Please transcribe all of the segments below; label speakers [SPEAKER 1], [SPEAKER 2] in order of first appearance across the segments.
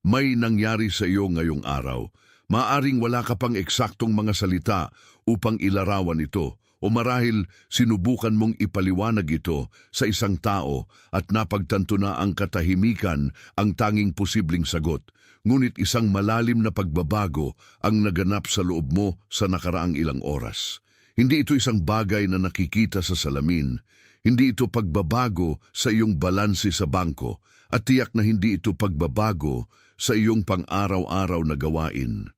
[SPEAKER 1] may nangyari sa iyo ngayong araw. Maaring wala ka pang eksaktong mga salita upang ilarawan ito, o marahil sinubukan mong ipaliwanag ito sa isang tao at napagtanto na ang katahimikan ang tanging posibleng sagot. Ngunit isang malalim na pagbabago ang naganap sa loob mo sa nakaraang ilang oras. Hindi ito isang bagay na nakikita sa salamin. Hindi ito pagbabago sa iyong balanse sa bangko, at tiyak na hindi ito pagbabago sa iyong pang-araw-araw na gawain.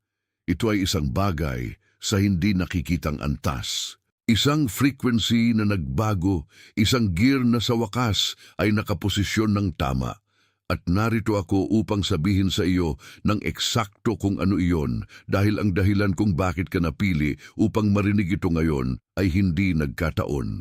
[SPEAKER 1] Ito ay isang bagay sa hindi nakikitang antas. Isang frequency na nagbago, isang gear na sa wakas ay nakaposisyon ng tama. At narito ako upang sabihin sa iyo ng eksakto kung ano iyon, dahil ang dahilan kung bakit ka napili upang marinig ito ngayon ay hindi nagkataon.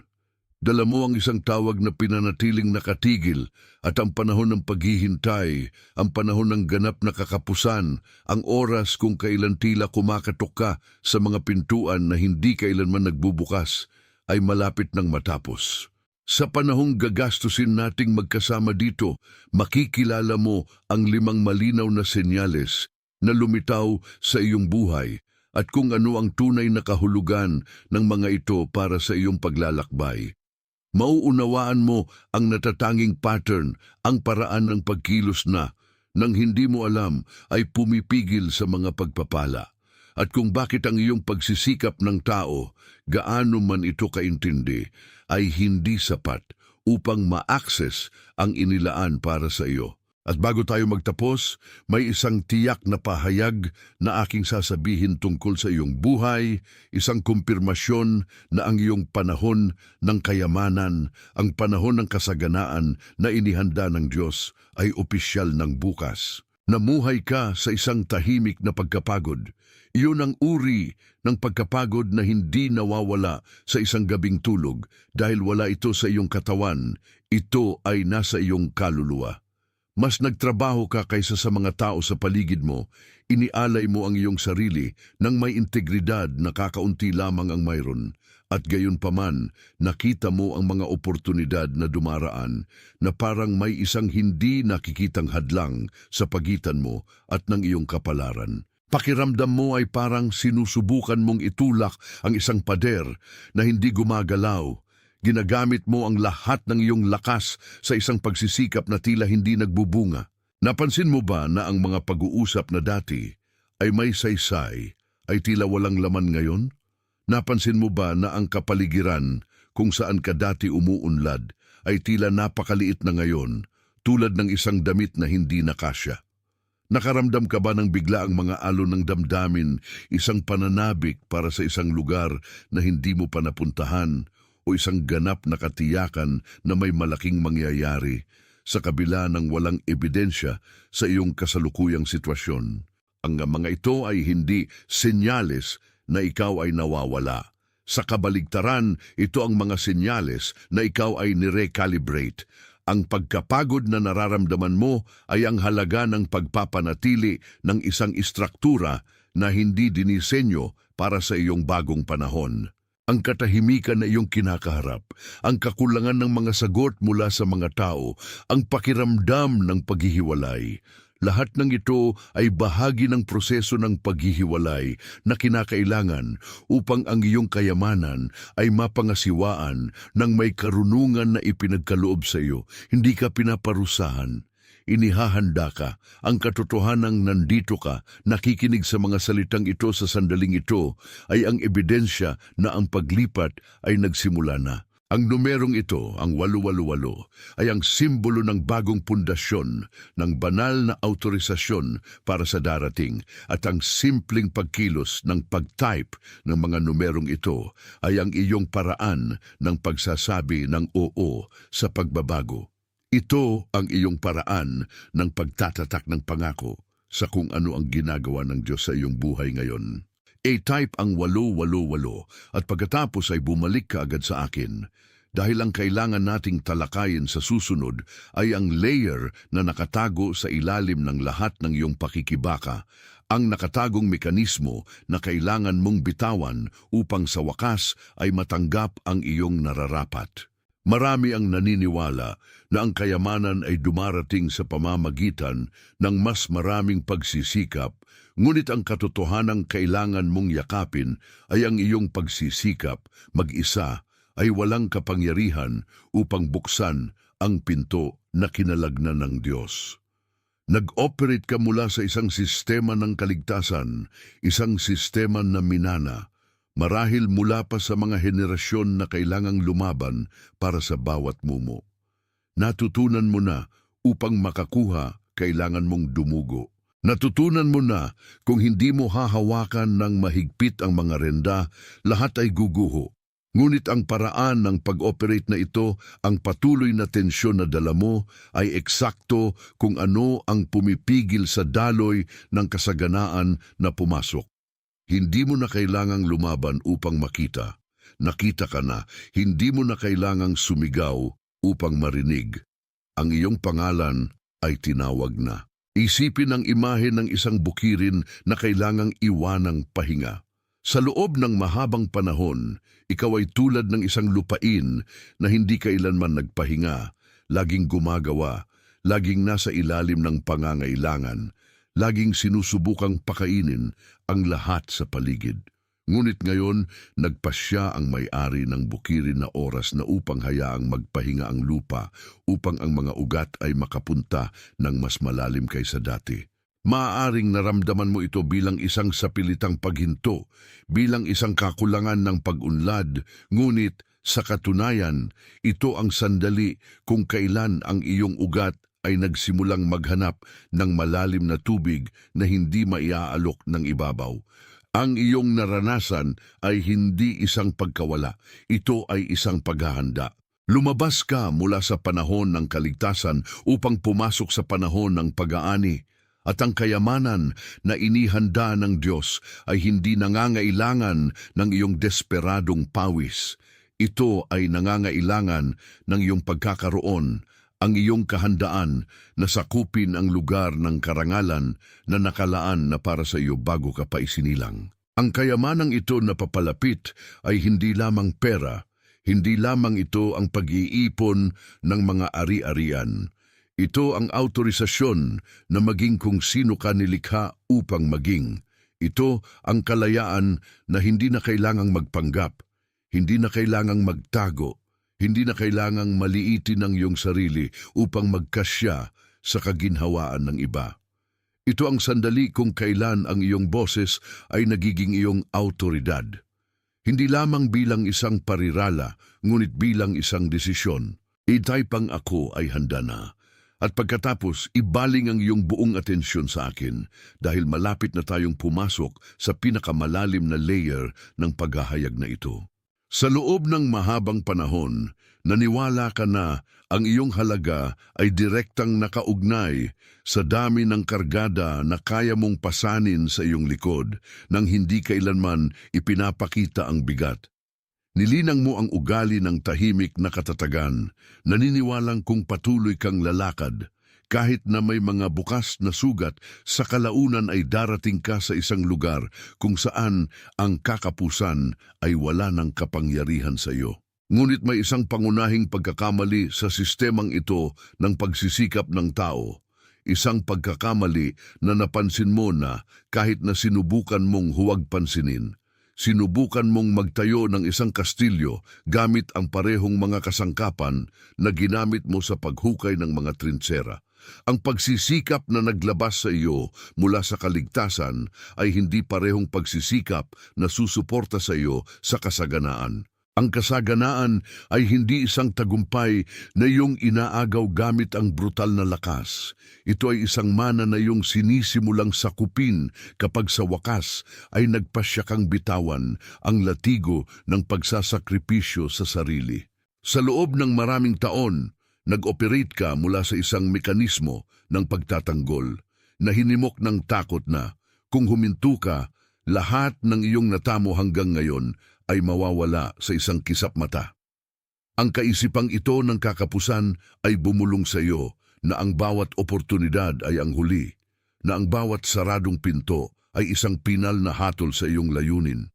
[SPEAKER 1] Dala mo ang isang tawag na pinanatiling nakatigil, at ang panahon ng paghihintay, ang panahon ng ganap na kakapusan, ang oras kung kailan tila kumakatok ka sa mga pintuan na hindi kailanman nagbubukas, ay malapit ng matapos. Sa panahong gagastusin nating magkasama dito, makikilala mo ang 5 malinaw na senyales na lumitaw sa iyong buhay at kung ano ang tunay na kahulugan ng mga ito para sa iyong paglalakbay. Mauunawaan mo ang natatanging pattern, ang paraan ng pagkilos na, nang hindi mo alam ay pumipigil sa mga pagpapala. At kung bakit ang iyong pagsisikap ng tao, gaano man ito kaintindi, ay hindi sapat upang ma-access ang inilaan para sa iyo. At bago tayo magtapos, may isang tiyak na pahayag na aking sasabihin tungkol sa iyong buhay, isang kumpirmasyon na ang iyong panahon ng kayamanan, ang panahon ng kasaganaan na inihanda ng Diyos ay opisyal ng bukas. Namuhay ka sa isang tahimik na pagkapagod. Iyon ang uri ng pagkapagod na hindi nawawala sa isang gabing tulog dahil wala ito sa iyong katawan, ito ay nasa iyong kaluluwa. Mas nagtrabaho ka kaysa sa mga tao sa paligid mo, inialay mo ang iyong sarili nang may integridad na kakaunti lamang ang mayroon, at gayon paman nakita mo ang mga oportunidad na dumaraan na parang may isang hindi nakikitang hadlang sa pagitan mo at ng iyong kapalaran. Pakiramdam mo ay parang sinusubukan mong itulak ang isang pader na hindi gumagalaw. Ginagamit mo ang lahat ng iyong lakas sa isang pagsisikap na tila hindi nagbubunga. Napansin mo ba na ang mga pag-uusap na dati ay may saysay ay tila walang laman ngayon? Napansin mo ba na ang kapaligiran kung saan ka dati umuunlad ay tila napakaliit na ngayon, tulad ng isang damit na hindi nakasya? Nakaramdam ka ba ng bigla ang mga alon ng damdamin, isang pananabik para sa isang lugar na hindi mo pa napuntahan, o isang ganap na katiyakan na may malaking mangyayari sa kabila ng walang ebidensya sa iyong kasalukuyang sitwasyon? Ang mga ito ay hindi senyales na ikaw ay nawawala. Sa kabaligtaran, ito ang mga senyales na ikaw ay nire-calibrate. Ang pagkapagod na nararamdaman mo ay ang halaga ng pagpapanatili ng isang istruktura na hindi dinisenyo para sa iyong bagong panahon. Ang katahimikan na iyong kinakaharap, ang kakulangan ng mga sagot mula sa mga tao, ang pakiramdam ng paghihiwalay. Lahat ng ito ay bahagi ng proseso ng paghihiwalay na kinakailangan upang ang iyong kayamanan ay mapangasiwaan ng may karunungan na ipinagkaloob sa iyo. Hindi ka pinaparusahan. Inihahanda ka, ang katotohanang nandito ka, nakikinig sa mga salitang ito sa sandaling ito, ay ang ebidensya na ang paglipat ay nagsimula na. Ang numerong ito, ang 888, ay ang simbolo ng bagong pundasyon, ng banal na autorisasyon para sa darating, at ang simpleng pagkilos ng pag-type ng mga numerong ito ay ang iyong paraan ng pagsasabi ng oo sa pagbabago. Ito ang iyong paraan ng pagtatatak ng pangako sa kung ano ang ginagawa ng Diyos sa iyong buhay ngayon. I-type ang 888 at pagkatapos ay bumalik ka agad sa akin. Dahil ang kailangan nating talakayin sa susunod ay ang layer na nakatago sa ilalim ng lahat ng iyong pakikibaka, ang nakatagong mekanismo na kailangan mong bitawan upang sa wakas ay matanggap ang iyong nararapat. Marami ang naniniwala na ang kayamanan ay dumarating sa pamamagitan ng mas maraming pagsisikap, ngunit ang katotohanang kailangan mong yakapin ay ang iyong pagsisikap mag-isa ay walang kapangyarihan upang buksan ang pinto na kinalagnan ng Diyos. Nag-operate ka mula sa isang sistema ng kaligtasan, isang sistema na minana, marahil mula pa sa mga henerasyon na kailangang lumaban para sa bawat mumo. Natutunan mo na upang makakuha, kailangan mong dumugo. Natutunan mo na kung hindi mo hahawakan ng mahigpit ang mga renda, lahat ay guguho. Ngunit ang paraan ng pag-operate na ito, ang patuloy na tensyon na dala mo, ay eksakto kung ano ang pumipigil sa daloy ng kasaganaan na pumasok. Hindi mo na kailangang lumaban upang makita. Nakita ka na, hindi mo na kailangang sumigaw upang marinig. Ang iyong pangalan ay tinawag na. Isipin ang imahe ng isang bukirin na kailangang iwanang pahinga. Sa loob ng mahabang panahon, ikaw ay tulad ng isang lupain na hindi kailanman nagpahinga, laging gumagawa, laging nasa ilalim ng pangangailangan, laging sinusubukang pakainin ang lahat sa paligid. Ngunit ngayon, nagpasya ang may-ari ng bukirin na oras na upang hayaang magpahinga ang lupa upang ang mga ugat ay makapunta ng mas malalim kaysa dati. Maaaring naramdaman mo ito bilang isang sapilitang paghinto, bilang isang kakulangan ng pag-unlad, ngunit sa katunayan, ito ang sandali kung kailan ang iyong ugat ay nagsimulang maghanap ng malalim na tubig na hindi maiaalok ng ibabaw. Ang iyong naranasan ay hindi isang pagkawala, ito ay isang paghahanda. Lumabas ka mula sa panahon ng kaligtasan upang pumasok sa panahon ng pag-aani. At ang kayamanan na inihanda ng Diyos ay hindi nangangailangan ng iyong desperadong pawis. Ito ay nangangailangan ng iyong pagkakaroon, ang iyong kahandaan na sakupin ang lugar ng karangalan na nakalaan na para sa iyo bago ka pa isinilang. Ang kayamanang ito na papalapit ay hindi lamang pera, hindi lamang ito ang pag-iipon ng mga ari-arian. Ito ang autorisasyon na maging kung sino ka nilikha upang maging. Ito ang kalayaan na hindi na kailangang magpanggap, hindi na kailangang magtago, hindi na kailangang maliitin ang iyong sarili upang magkasya sa kaginhawaan ng iba. Ito ang sandali kung kailan ang iyong boses ay nagiging iyong autoridad. Hindi lamang bilang isang parirala, ngunit bilang isang desisyon. Itay pang ako ay handa na. At pagkatapos, ibaling ang iyong buong atensyon sa akin dahil malapit na tayong pumasok sa pinakamalalim na layer ng paghahayag na ito. Sa loob ng mahabang panahon, naniwala ka na ang iyong halaga ay direktang nakaugnay sa dami ng kargada na kaya mong pasanin sa iyong likod nang hindi kailanman ipinapakita ang bigat. Nilinang mo ang ugali ng tahimik na katatagan, naniniwalang kung patuloy kang lalakad, kahit na may mga bukas na sugat, sa kalaunan ay darating ka sa isang lugar kung saan ang kakapusan ay wala ng kapangyarihan sa iyo. Ngunit may isang pangunahing pagkakamali sa sistemang ito ng pagsisikap ng tao. Isang pagkakamali na napansin mo na kahit na sinubukan mong huwag pansinin. Sinubukan mong magtayo ng isang kastilyo gamit ang parehong mga kasangkapan na ginamit mo sa paghukay ng mga trintsera. Ang pagsisikap na naglabas sa iyo mula sa kaligtasan ay hindi parehong pagsisikap na susuporta sa iyo sa kasaganaan. Ang kasaganaan ay hindi isang tagumpay na iyong inaagaw gamit ang brutal na lakas. Ito ay isang mana na iyong sinisimulang sakupin kapag sa wakas ay nagpasya kang bitawan ang latigo ng pagsasakripisyo sa sarili. Sa loob ng maraming taon, nag-operate ka mula sa isang mekanismo ng pagtatanggol na hinimok ng takot na kung huminto ka, lahat ng iyong natamo hanggang ngayon ay mawawala sa isang kisap mata. Ang kaisipang ito ng kakapusan ay bumulong sa iyo na ang bawat oportunidad ay ang huli, na ang bawat saradong pinto ay isang pinal na hatol sa iyong layunin.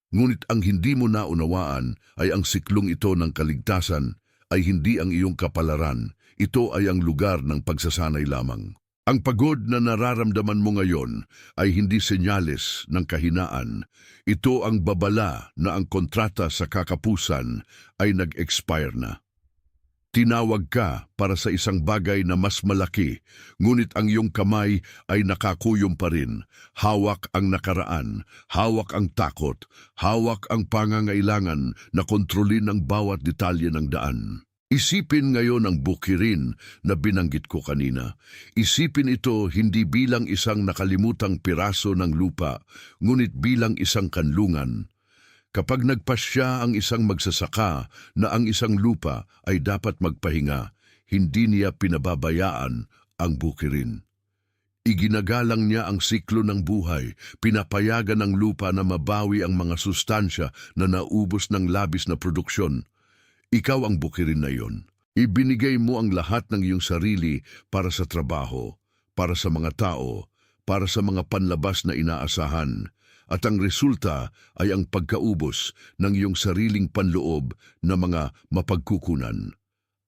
[SPEAKER 1] Ngunit ang hindi mo naunawaan ay ang siklong ito ng kaligtasan ay hindi ang iyong kapalaran. Ito ay ang lugar ng pagsasanay lamang. Ang pagod na nararamdaman mo ngayon ay hindi senyales ng kahinaan. Ito ang babala na ang kontrata sa kakapusan ay nag-expire na. Tinawag ka para sa isang bagay na mas malaki, ngunit ang iyong kamay ay nakakuyom pa rin. Hawak ang nakaraan, hawak ang takot, hawak ang pangangailangan na kontrolin ang bawat detalye ng daan. Isipin ngayon ang bukirin na binanggit ko kanina. Isipin ito hindi bilang isang nakalimutang piraso ng lupa, ngunit bilang isang kanlungan. Kapag nagpasya ang isang magsasaka na ang isang lupa ay dapat magpahinga, hindi niya pinababayaan ang bukirin. Iginagalang niya ang siklo ng buhay, pinapayagan ng lupa na mabawi ang mga sustansya na naubos ng labis na produksyon. Ikaw ang bukirin na iyon. Ibinigay mo ang lahat ng iyong sarili para sa trabaho, para sa mga tao, para sa mga panlabas na inaasahan. At ang resulta ay ang pagkaubos ng iyong sariling panloob na mga mapagkukunan.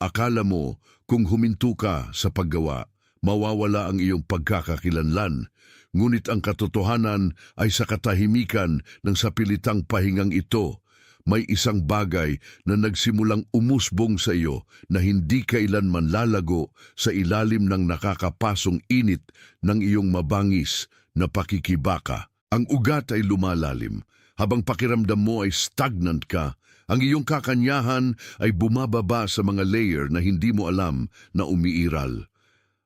[SPEAKER 1] Akala mo kung huminto ka sa paggawa, mawawala ang iyong pagkakakilanlan. Ngunit ang katotohanan ay sa katahimikan ng sapilitang pahingang ito. May isang bagay na nagsimulang umusbong sa iyo na hindi kailanman lalago sa ilalim ng nakakapasong init ng iyong mabangis na pakikibaka. Ang ugat ay lumalalim, habang pakiramdam mo ay stagnant ka. Ang iyong kakanyahan ay bumababa sa mga layer na hindi mo alam na umiiral.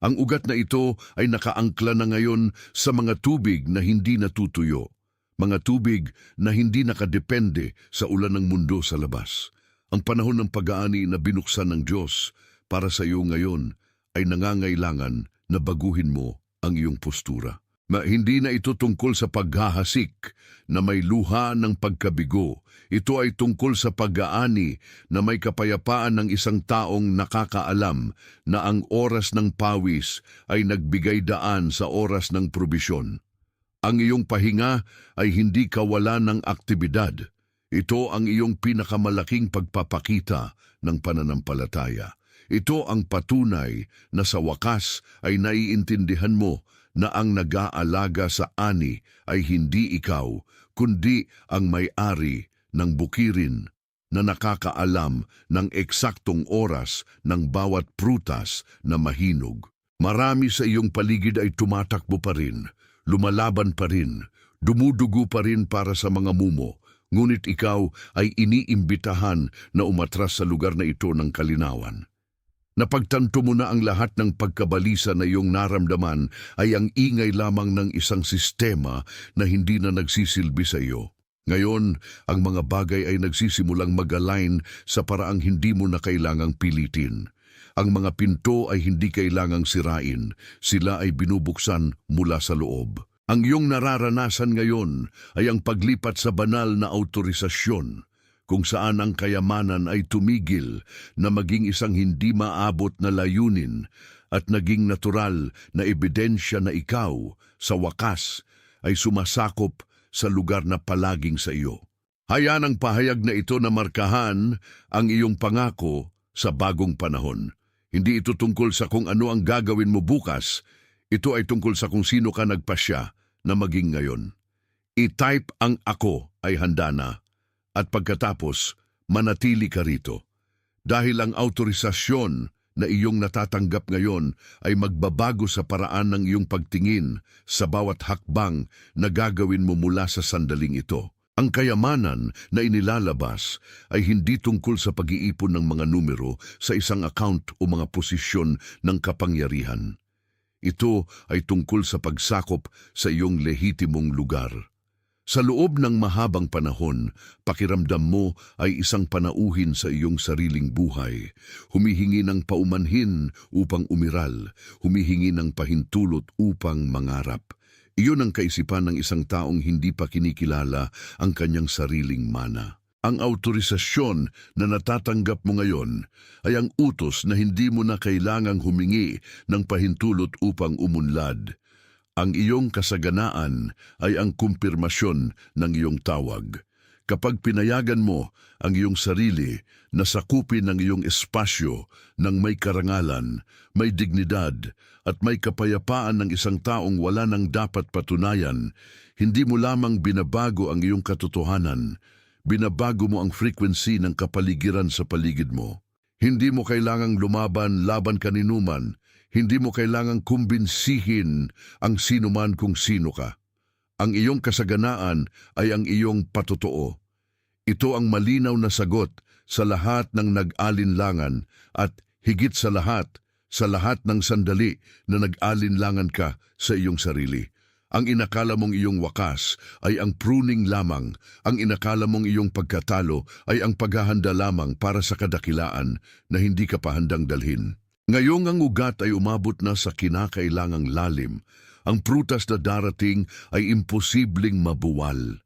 [SPEAKER 1] Ang ugat na ito ay nakaangkla na ngayon sa mga tubig na hindi natutuyo. Mga tubig na hindi nakadepende sa ulan ng mundo sa labas. Ang panahon ng pag-aani na binuksan ng Diyos para sa iyo ngayon ay nangangailangan na baguhin mo ang iyong postura. Hindi na ito tungkol sa paghahasik na may luha ng pagkabigo. Ito ay tungkol sa pag-aani na may kapayapaan ng isang taong nakakaalam na ang oras ng pawis ay nagbigay daan sa oras ng probisyon. Ang iyong pahinga ay hindi kawalan ng aktibidad. Ito ang iyong pinakamalaking pagpapakita ng pananampalataya. Ito ang patunay na sa wakas ay naiintindihan mo na ang nag-aalaga sa ani ay hindi ikaw, kundi ang may-ari ng bukirin na nakakaalam ng eksaktong oras ng bawat prutas na mahinog. Marami sa iyong paligid ay tumatakbo pa rin, lumalaban pa rin, dumudugo pa rin para sa mga mumo, ngunit ikaw ay iniimbitahan na umatras sa lugar na ito ng kalinawan. Napagtanto mo na ang lahat ng pagkabalisa na iyong naramdaman ay ang ingay lamang ng isang sistema na hindi na nagsisilbi sa iyo. Ngayon, ang mga bagay ay nagsisimulang mag-align sa paraang hindi mo na kailangang pilitin. Ang mga pinto ay hindi kailangang sirain, sila ay binubuksan mula sa loob. Ang iyong nararanasan ngayon ay ang paglipat sa banal na autorisasyon, kung saan ang kayamanan ay tumigil na maging isang hindi maabot na layunin at naging natural na ebidensya na ikaw, sa wakas, ay sumasakop sa lugar na palaging sa iyo. Hayaan ang pahayag na ito na markahan ang iyong pangako sa bagong panahon. Hindi ito tungkol sa kung ano ang gagawin mo bukas, ito ay tungkol sa kung sino ka nagpasya na maging ngayon. I-type ang ako ay handa na. At pagkatapos, manatili ka rito. Dahil ang autorisasyon na iyong natatanggap ngayon ay magbabago sa paraan ng iyong pagtingin sa bawat hakbang na gagawin mo mula sa sandaling ito. Ang kayamanan na inilalabas ay hindi tungkol sa pag-iipon ng mga numero sa isang account o mga posisyon ng kapangyarihan. Ito ay tungkol sa pagsakop sa iyong lehitimong lugar. Sa loob ng mahabang panahon, pakiramdam mo ay isang panauhin sa iyong sariling buhay. Humihingi ng paumanhin upang umiral, humihingi ng pahintulot upang mangarap. Iyon ang kaisipan ng isang taong hindi pa kinikilala ang kanyang sariling mana. Ang autorisasyon na natatanggap mo ngayon ay ang utos na hindi mo na kailangang humingi ng pahintulot upang umunlad. Ang iyong kasaganaan ay ang kumpirmasyon ng iyong tawag. Kapag pinayagan mo ang iyong sarili na sakupin ang iyong espasyo ng may karangalan, may dignidad, at may kapayapaan ng isang taong wala nang dapat patunayan, hindi mo lamang binabago ang iyong katotohanan, binabago mo ang frequency ng kapaligiran sa paligid mo. Hindi mo kailangang laban kaninuman, hindi mo kailangang kumbinsihin ang sinuman kung sino ka. Ang iyong kasaganaan ay ang iyong patotoo. Ito ang malinaw na sagot sa lahat ng nag-alinlangan at higit sa lahat ng sandali na nag-alinlangan ka sa iyong sarili. Ang inakala mong iyong wakas ay ang pruning lamang. Ang inakala mong iyong pagkatalo ay ang paghahanda lamang para sa kadakilaan na hindi ka pa handang dalhin. Ngayong ang ugat ay umabot na sa kinakailangang lalim. Ang prutas na darating ay imposibleng mabuwal.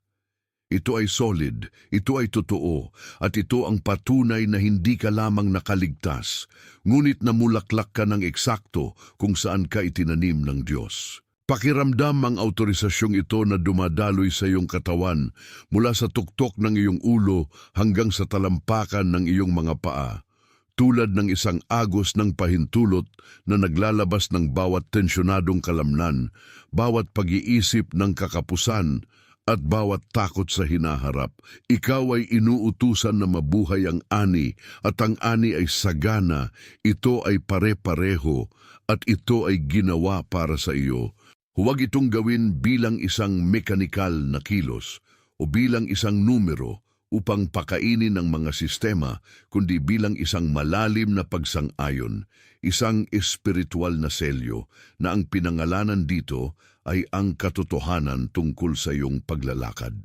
[SPEAKER 1] Ito ay solid, ito ay totoo, at ito ang patunay na hindi ka lamang nakaligtas, ngunit namulaklak ka ng eksakto kung saan ka itinanim ng Diyos. Pakiramdam ang autorisasyong ito na dumadaloy sa iyong katawan mula sa tuktok ng iyong ulo hanggang sa talampakan ng iyong mga paa. Tulad ng isang agos ng pahintulot na naglalabas ng bawat tensyonadong kalamnan, bawat pag-iisip ng kakapusan, at bawat takot sa hinaharap. Ikaw ay inuutusan na mabuhay ang ani, at ang ani ay sagana, ito ay pare-pareho, at ito ay ginawa para sa iyo. Huwag itong gawin bilang isang mekanikal na kilos o bilang isang numero upang pakainin ng mga sistema, kundi bilang isang malalim na pagsang-ayon, isang espiritual na selyo na ang pinangalanan dito ay ang katotohanan tungkol sa iyong paglalakad.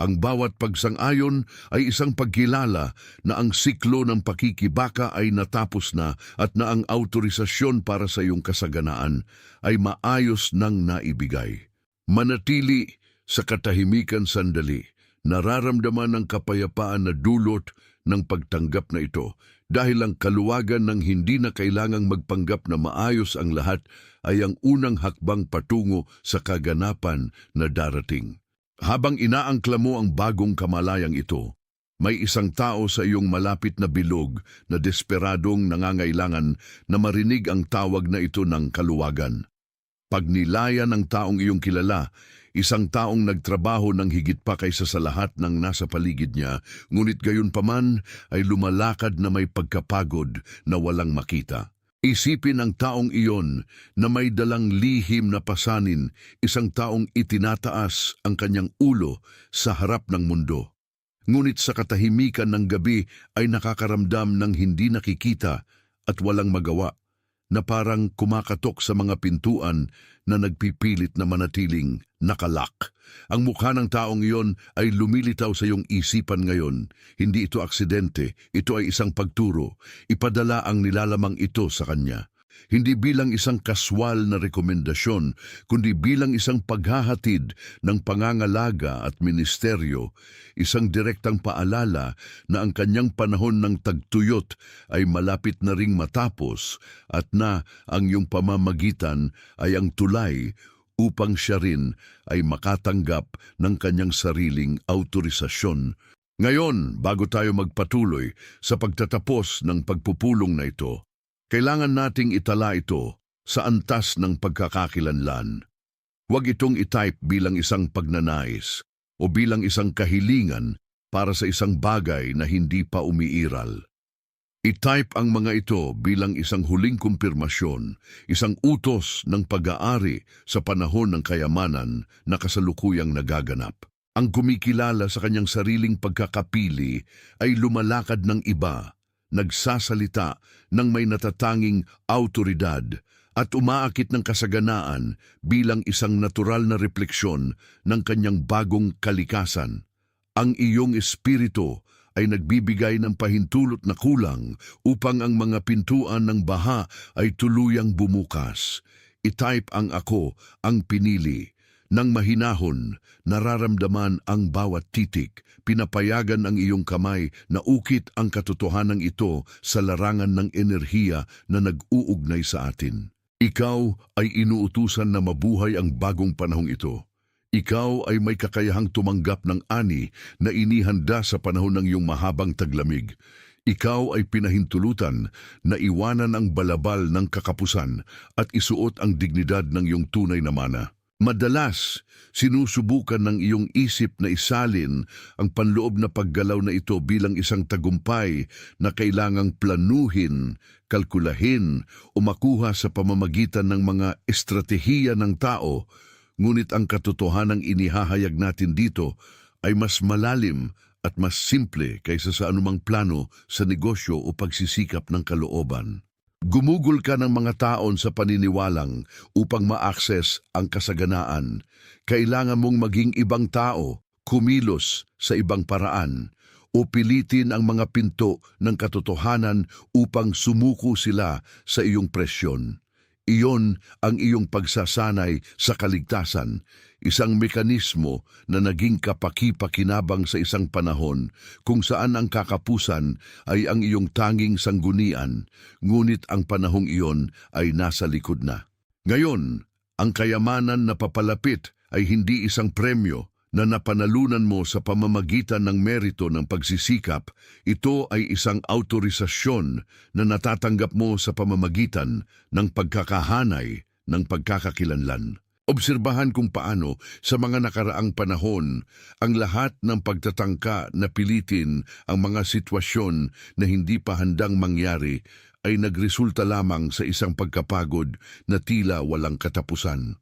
[SPEAKER 1] Ang bawat pagsang-ayon ay isang pagkilala na ang siklo ng pakikibaka ay natapos na at na ang autorisasyon para sa iyong kasaganaan ay maayos nang naibigay. Manatili sa katahimikan sandali, nararamdaman ang kapayapaan na dulot ng pagtanggap na ito dahil ang kaluwagan ng hindi na kailangang magpanggap na maayos ang lahat ay ang unang hakbang patungo sa kaganapan na darating. Habang inaangkla mo ang bagong kamalayang ito, may isang tao sa iyong malapit na bilog na desperadong nangangailangan na marinig ang tawag na ito ng kaluwagan. Pagnilaya ng taong iyong kilala, isang taong nagtrabaho ng higit pa kaysa sa lahat ng nasa paligid niya, ngunit gayon paman ay lumalakad na may pagkapagod na walang makita. Isipin ang taong iyon na may dalang lihim na pasanin, isang taong itinataas ang kanyang ulo sa harap ng mundo. Ngunit sa katahimikan ng gabi ay nakakaramdam ng hindi nakikita at walang magawa, na parang kumakatok sa mga pintuan na nagpipilit na manatiling nakalak. Ang mukha ng taong iyon ay lumilitaw sa iyong isipan ngayon. Hindi ito aksidente, ito ay isang pagturo. Ipadala ang nilalamang ito sa kanya. Hindi bilang isang kaswal na rekomendasyon, kundi bilang isang paghahatid ng pangangalaga at ministeryo, isang direktang paalala na ang kanyang panahon ng tagtuyot ay malapit na ring matapos at na ang iyong pamamagitan ay ang tulay upang siya rin ay makatanggap ng kanyang sariling autorisasyon. Ngayon, bago tayo magpatuloy sa pagtatapos ng pagpupulong na ito, kailangan nating itala ito sa antas ng pagkakakilanlan. Huwag itong itype bilang isang pagnanais o bilang isang kahilingan para sa isang bagay na hindi pa umiiral. I-type ang mga ito bilang isang huling kumpirmasyon, isang utos ng pag-aari sa panahon ng kayamanan na kasalukuyang nagaganap. Ang kumikilala sa kanyang sariling pagkakapili ay lumalakad ng iba, nagsasalita ng may natatanging autoridad at umaakit ng kasaganaan bilang isang natural na refleksyon ng kanyang bagong kalikasan. Ang iyong espiritu ay nagbibigay ng pahintulot na kulang upang ang mga pintuan ng baha ay tuluyang bumukas. I-type ang ako, ang pinili. Nang mahinahon, nararamdaman ang bawat titik, pinapayagan ang iyong kamay na ukit ang katotohanan ito sa larangan ng enerhiya na nag-uugnay sa atin. Ikaw ay inuutusan na mabuhay ang bagong panahong ito. Ikaw ay may kakayahang tumanggap ng ani na inihanda sa panahon ng iyong mahabang taglamig. Ikaw ay pinahintulutan na iwanan ang balabal ng kakapusan at isuot ang dignidad ng iyong tunay na mana. Madalas, sinusubukan ng iyong isip na isalin ang panloob na paggalaw na ito bilang isang tagumpay na kailangang planuhin, kalkulahin o makuha sa pamamagitan ng mga estratehiya ng tao. Ngunit ang katotohanang inihahayag natin dito ay mas malalim at mas simple kaysa sa anumang plano sa negosyo o pagsisikap ng kalooban. Gumugol ka ng mga taon sa paniniwalang upang ma-access ang kasaganaan. Kailangan mong maging ibang tao, kumilos sa ibang paraan, o pilitin ang mga pinto ng katotohanan upang sumuko sila sa iyong presyon. Iyon ang iyong pagsasanay sa kaligtasan, isang mekanismo na naging kapaki-pakinabang sa isang panahon kung saan ang kakapusan ay ang iyong tanging sanggunian, ngunit ang panahong iyon ay nasa likod na. Ngayon, ang kayamanan na papalapit ay hindi isang premyo na napanalunan mo sa pamamagitan ng merito ng pagsisikap. Ito ay isang autorisasyon na natatanggap mo sa pamamagitan ng pagkakahanay ng pagkakakilanlan. Obserbahan kung paano sa mga nakaraang panahon ang lahat ng pagtatangka na pilitin ang mga sitwasyon na hindi pa handang mangyari ay nagresulta lamang sa isang pagkapagod na tila walang katapusan.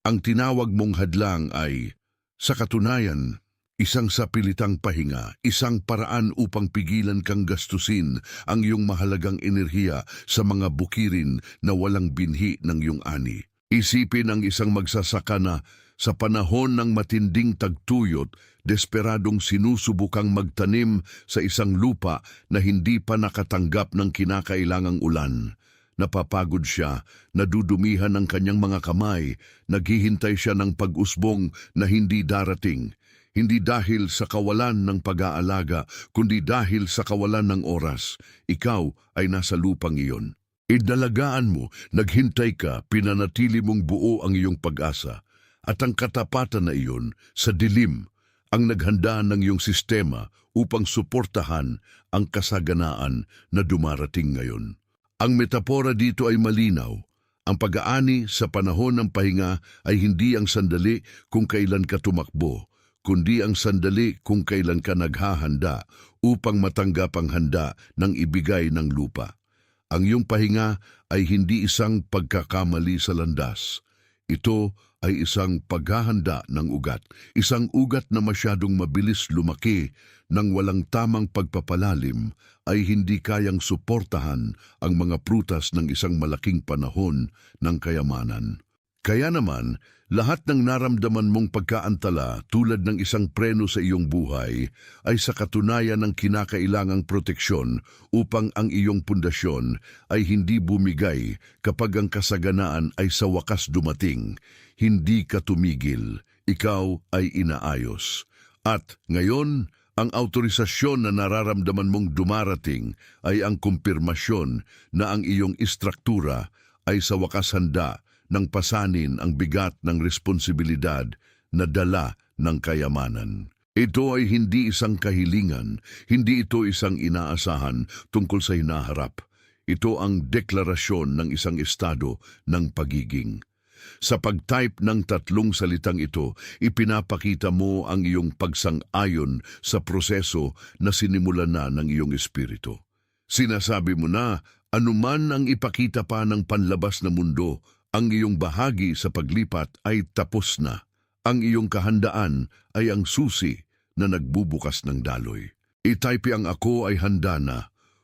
[SPEAKER 1] Ang tinawag mong hadlang ay sa katunayan, isang sapilitang pahinga, isang paraan upang pigilan kang gastusin ang iyong mahalagang enerhiya sa mga bukirin na walang binhi ng iyong ani. Isipin ang isang magsasaka na sa panahon ng matinding tagtuyot, desperadong sinusubukang magtanim sa isang lupa na hindi pa nakatanggap ng kinakailangang ulan. Napapagod siya, nadudumihan ang kanyang mga kamay, naghihintay siya ng pag-usbong na hindi darating. Hindi dahil sa kawalan ng pag-aalaga, kundi dahil sa kawalan ng oras. Ikaw ay nasa lupang iyon. Idalagaan mo, naghintay ka, pinanatili mong buo ang iyong pag-asa. At ang katapatan na iyon, sa dilim, ang naghanda ng iyong sistema upang suportahan ang kasaganaan na dumarating ngayon. Ang metapora dito ay malinaw. Ang pag-aani sa panahon ng pahinga ay hindi ang sandali kung kailan ka tumakbo, kundi ang sandali kung kailan ka naghahanda upang matanggap ang handa ng ibigay ng lupa. Ang iyong pahinga ay hindi isang pagkakamali sa landas. Ito ay isang paghahanda ng ugat, isang ugat na masyadong mabilis lumaki nang walang tamang pagpapalalim ay hindi kayang suportahan ang mga prutas ng isang malaking panahon ng kayamanan. Kaya naman, lahat ng naramdaman mong pagkaantala tulad ng isang preno sa iyong buhay ay sa katunayan ng kinakailangang proteksyon upang ang iyong pundasyon ay hindi bumigay kapag ang kasaganaan ay sa wakas dumating. Hindi ka tumigil, ikaw ay inaayos. At ngayon, ang autorisasyon na nararamdaman mong dumarating ay ang kumpirmasyon na ang iyong istruktura ay sa wakas handa ng pasanin ang bigat ng responsibilidad na dala ng kayamanan. Ito ay hindi isang kahilingan, hindi ito isang inaasahan tungkol sa hinaharap. Ito ang deklarasyon ng isang estado ng pagiging. Sa pag-type ng 3 salitang ito, ipinapakita mo ang iyong pagsang-ayon sa proseso na sinimulan na ng iyong espiritu. Sinasabi mo na, anuman ang ipakita pa ng panlabas na mundo, ang iyong bahagi sa paglipat ay tapos na. Ang iyong kahandaan ay ang susi na nagbubukas ng daloy. I-type ang ako ay handa na.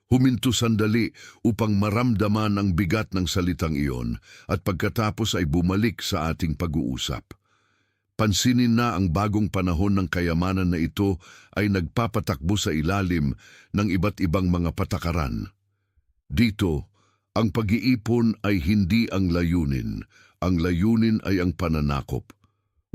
[SPEAKER 1] Huminto sandali upang maramdaman ang bigat ng salitang iyon at pagkatapos ay bumalik sa ating pag-uusap. Pansinin na ang bagong panahon ng kayamanan na ito ay nagpapatakbo sa ilalim ng iba't ibang mga patakaran. Dito, ang pag-iipon ay hindi ang layunin. Ang layunin ay ang pananakop.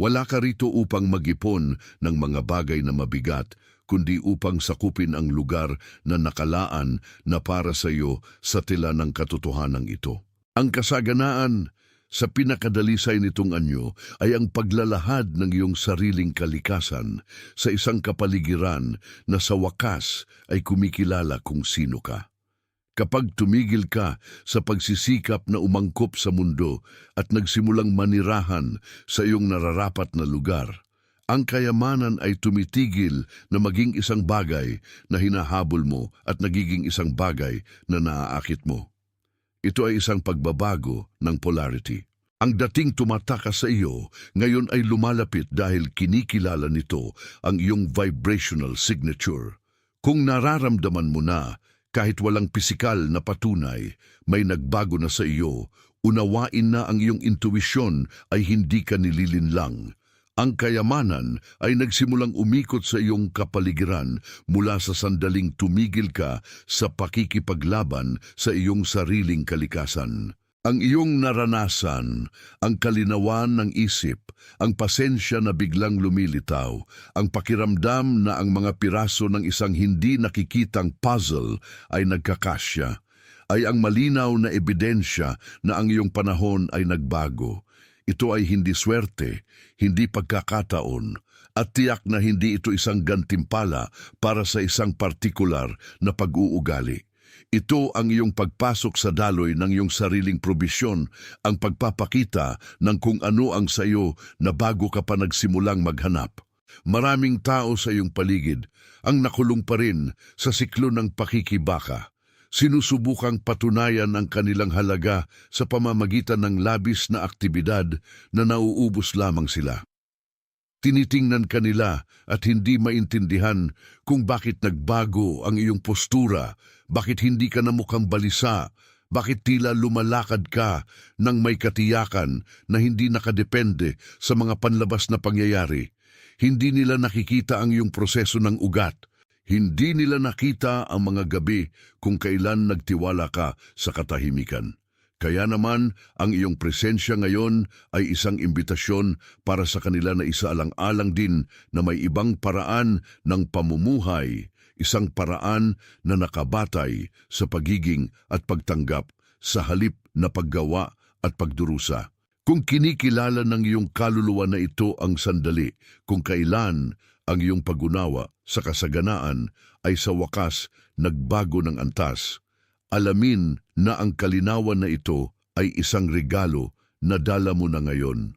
[SPEAKER 1] Wala ka rito upang mag-ipon ng mga bagay na mabigat, kundi upang sakupin ang lugar na nakalaan na para sa iyo sa tila ng katotohanan ito. Ang kasaganaan, Sa pinakadalisay nitong anyo ay ang paglalahad ng iyong sariling kalikasan sa isang kapaligiran na sa wakas ay kumikilala kung sino ka. Kapag tumigil ka sa pagsisikap na umangkop sa mundo at nagsimulang manirahan sa iyong nararapat na lugar, ang kayamanan ay tumitigil na maging isang bagay na hinahabol mo at nagiging isang bagay na naaakit mo. Ito ay isang pagbabago ng polarity. Ang dating tumatakas sa iyo ngayon ay lumalapit dahil kinikilala nito ang iyong vibrational signature. Kung nararamdaman mo na, kahit walang pisikal na patunay, may nagbago na sa iyo, unawain na ang iyong intuisyon ay hindi ka nililinlang. Ang kayamanan ay nagsimulang umikot sa iyong kapaligiran mula sa sandaling tumigil ka sa pakikipaglaban sa iyong sariling kalikasan. Ang iyong naranasan, ang kalinawan ng isip, ang pasensya na biglang lumilitaw, ang pakiramdam na ang mga piraso ng isang hindi nakikitang puzzle ay nagkakasya, ay ang malinaw na ebidensya na ang iyong panahon ay nagbago. Ito ay hindi swerte, hindi pagkakataon, at tiyak na hindi ito isang gantimpala para sa isang partikular na pag-uugali. Ito ang iyong pagpasok sa daloy ng iyong sariling probisyon, ang pagpapakita ng kung ano ang sa iyo na bago ka pa nagsimulang maghanap. Maraming tao sa iyong paligid ang nakulong pa rin sa siklo ng pakikibaka. Sinusubukang patunayan ang kanilang halaga sa pamamagitan ng labis na aktibidad na nauubos lamang sila. Tinitingnan kanila at hindi maintindihan kung bakit nagbago ang iyong postura, bakit hindi ka na mukhang balisa, bakit tila lumalakad ka nang may katiyakan na hindi nakadepende sa mga panlabas na pangyayari. Hindi nila nakikita ang iyong proseso ng ugat. Hindi nila nakita ang mga gabi kung kailan nagtiwala ka sa katahimikan. Kaya naman, ang iyong presensya ngayon ay isang imbitasyon para sa kanila na isaalang-alang din na may ibang paraan ng pamumuhay, isang paraan na nakabatay sa pagiging at pagtanggap sa halip na paggawa at pagdurusa. Kung kinikilala ng iyong kaluluwa na ito ang sandali, kung kailan ang iyong pag-unawa sa kasaganaan ay sa wakas nagbago ng antas, alamin na ang kalinawan na ito ay isang regalo na dala mo na ngayon.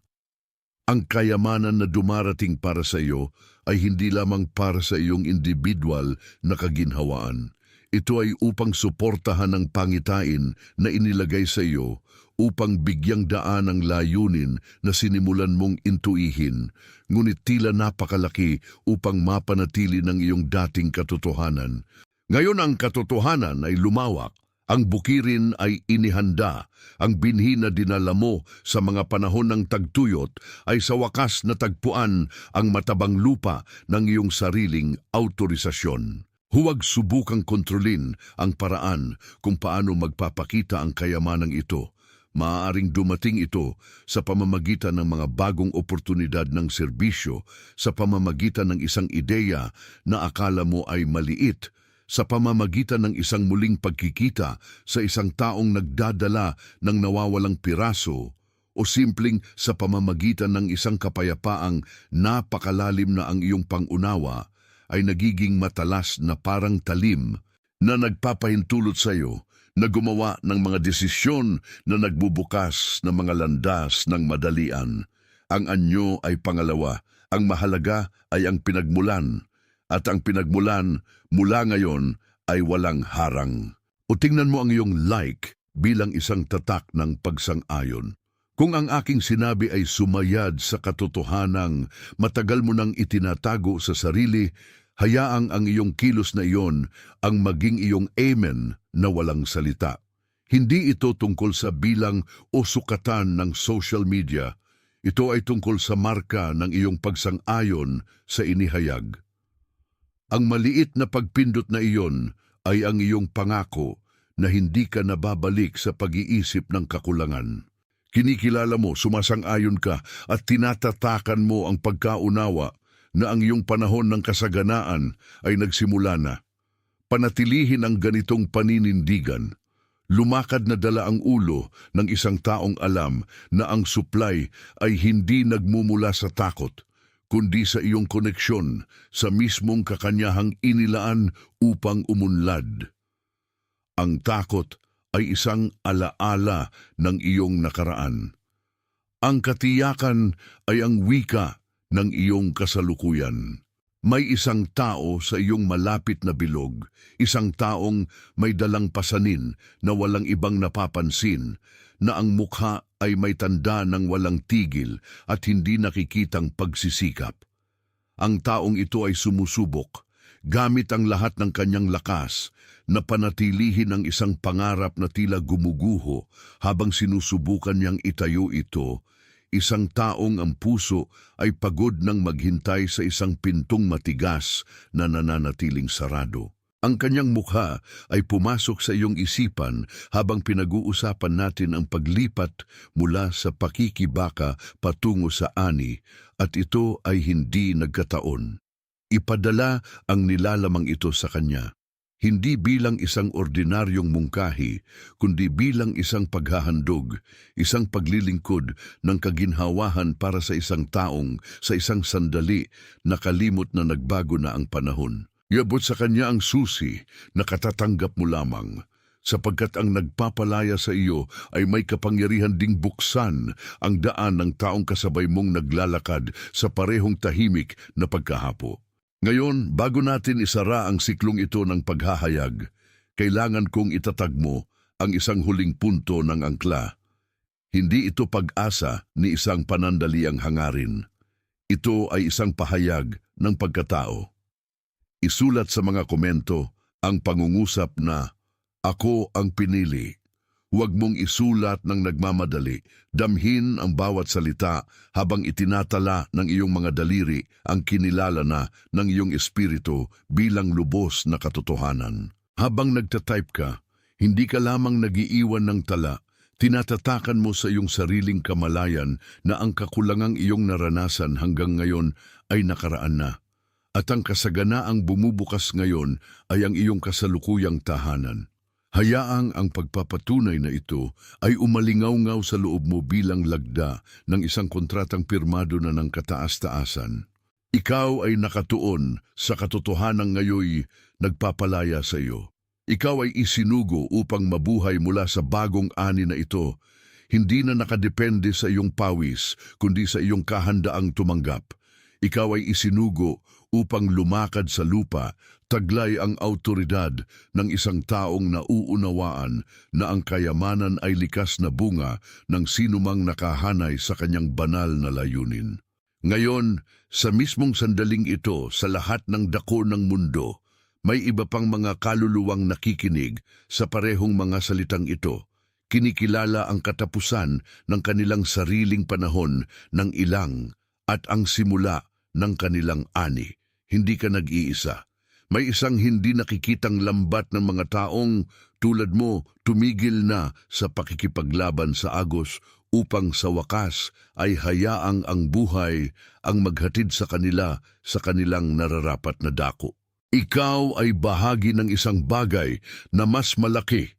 [SPEAKER 1] Ang kayamanan na dumarating para sa iyo ay hindi lamang para sa iyong individual na kaginhawaan. Ito ay upang suportahan ang pangitain na inilagay sa iyo, upang bigyang daan ang layunin na sinimulan mong intuihin, ngunit tila napakalaki upang mapanatili ng iyong dating katotohanan. Ngayon ang katotohanan ay lumawak, ang bukirin ay inihanda, ang binhi na dinala mo sa mga panahon ng tagtuyot ay sa wakas na tagpuan ang matabang lupa ng iyong sariling autorisasyon. Huwag subukang kontrolin ang paraan kung paano magpapakita ang kayamanang ito. Maaaring dumating ito sa pamamagitan ng mga bagong oportunidad ng serbisyo, sa pamamagitan ng isang ideya na akala mo ay maliit, sa pamamagitan ng isang muling pagkikita sa isang taong nagdadala ng nawawalang piraso, o simpleng sa pamamagitan ng isang kapayapaang napakalalim na ang iyong pangunawa ay nagiging matalas na parang talim na nagpapahintulot sa iyo na gumawa ng mga desisyon na nagbubukas ng mga landas ng madalian. Ang anyo ay pangalawa, ang mahalaga ay ang pinagmulan, at ang pinagmulan mula ngayon ay walang harang. O tingnan mo ang iyong like bilang isang tatak ng pagsang-ayon. Kung ang aking sinabi ay sumayad sa katotohanang matagal mo nang itinatago sa sarili, hayaang ang iyong kilos na iyon ang maging iyong amen na walang salita. Hindi ito tungkol sa bilang o sukatan ng social media. Ito ay tungkol sa marka ng iyong pagsang-ayon sa inihayag. Ang maliit na pagpindot na iyon ay ang iyong pangako na hindi ka nababalik sa pag-iisip ng kakulangan. Kinikilala mo, sumasang-ayon ka at tinatatakan mo ang pagkaunawa na ang iyong panahon ng kasaganaan ay nagsimula na. Panatilihin ang ganitong paninindigan. Lumakad na dala ang ulo ng isang taong alam na ang supply ay hindi nagmumula sa takot, kundi sa iyong koneksyon sa mismong kakanyahang inilaan upang umunlad. Ang takot ay isang alaala ng iyong nakaraan. Ang katiyakan ay ang wika ng iyong kasalukuyan. May isang tao sa iyong malapit na bilog, isang taong may dalang pasanin na walang ibang napapansin, na ang mukha ay may tanda ng walang tigil at hindi nakikitang pagsisikap. Ang taong ito ay sumusubok, gamit ang lahat ng kanyang lakas, na panatilihin ang isang pangarap na tila gumuguho habang sinusubukan niyang itayo ito. Isang taong ang puso ay pagod ng maghintay sa isang pintong matigas na nananatiling sarado. Ang kanyang mukha ay pumasok sa iyong isipan habang pinag-uusapan natin ang paglipat mula sa pakikibaka patungo sa ani, at ito ay hindi nagkataon. Ipadala ang nilalamang ito sa kanya, hindi bilang isang ordinaryong mungkahi, kundi bilang isang paghahandog, isang paglilingkod ng kaginhawahan para sa isang taong sa isang sandali nakalimot na nagbago na ang panahon. Iabot sa kanya ang susi na katatanggap mo lamang, sapagkat ang nagpapalaya sa iyo ay may kapangyarihan ding buksan ang daan ng taong kasabay mong naglalakad sa parehong tahimik na pagkahapo. Ngayon, bago natin isara ang siklong ito ng paghahayag, kailangan kong itatag mo ang isang huling punto ng angkla. Hindi ito pag-asa ni isang panandaliang hangarin. Ito ay isang pahayag ng pagkatao. Isulat sa mga komento ang pangungusap na, "Ako ang pinili." Huwag mong isulat ng nagmamadali. Damhin ang bawat salita habang itinatala ng iyong mga daliri ang kinilala na ng iyong espiritu bilang lubos na katotohanan. Habang nagtatype ka, hindi ka lamang nagiiwan ng tala, tinatatakan mo sa iyong sariling kamalayan na ang kakulangang iyong naranasan hanggang ngayon ay nakaraan na. At ang kasaganaang bumubukas ngayon ay ang iyong kasalukuyang tahanan. Hayaang ang pagpapatunay na ito ay umalingaw-ngaw sa loob mo bilang lagda ng isang kontratang pirmado na ng kataas-taasan. Ikaw ay nakatuon sa katotohanan ngayoy nagpapalaya sa iyo. Ikaw ay isinugo upang mabuhay mula sa bagong ani na ito, hindi na nakadepende sa iyong pawis, kundi sa iyong kahandaang tumanggap. Ikaw ay isinugo upang lumakad sa lupa, taglay ang autoridad ng isang taong nauunawaan na ang kayamanan ay likas na bunga ng sinumang nakahanay sa kanyang banal na layunin. Ngayon, sa mismong sandaling ito, sa lahat ng dako ng mundo, may iba pang mga kaluluwang nakikinig sa parehong mga salitang ito. Kinikilala ang katapusan ng kanilang sariling panahon ng ilang at ang simula ng kanilang ani. Hindi ka nag-iisa. May isang hindi nakikitang lambat ng mga taong tulad mo tumigil na sa pakikipaglaban sa agos upang sa wakas ay hayaang ang buhay ang maghatid sa kanila sa kanilang nararapat na dako. Ikaw ay bahagi ng isang bagay na mas malaki.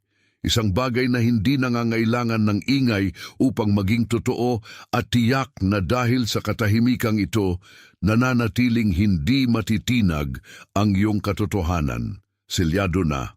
[SPEAKER 1] Isang bagay na hindi nangangailangan ng ingay upang maging totoo at tiyak na dahil sa katahimikang ito, nananatiling hindi matitinag ang iyong katotohanan. Selyado na.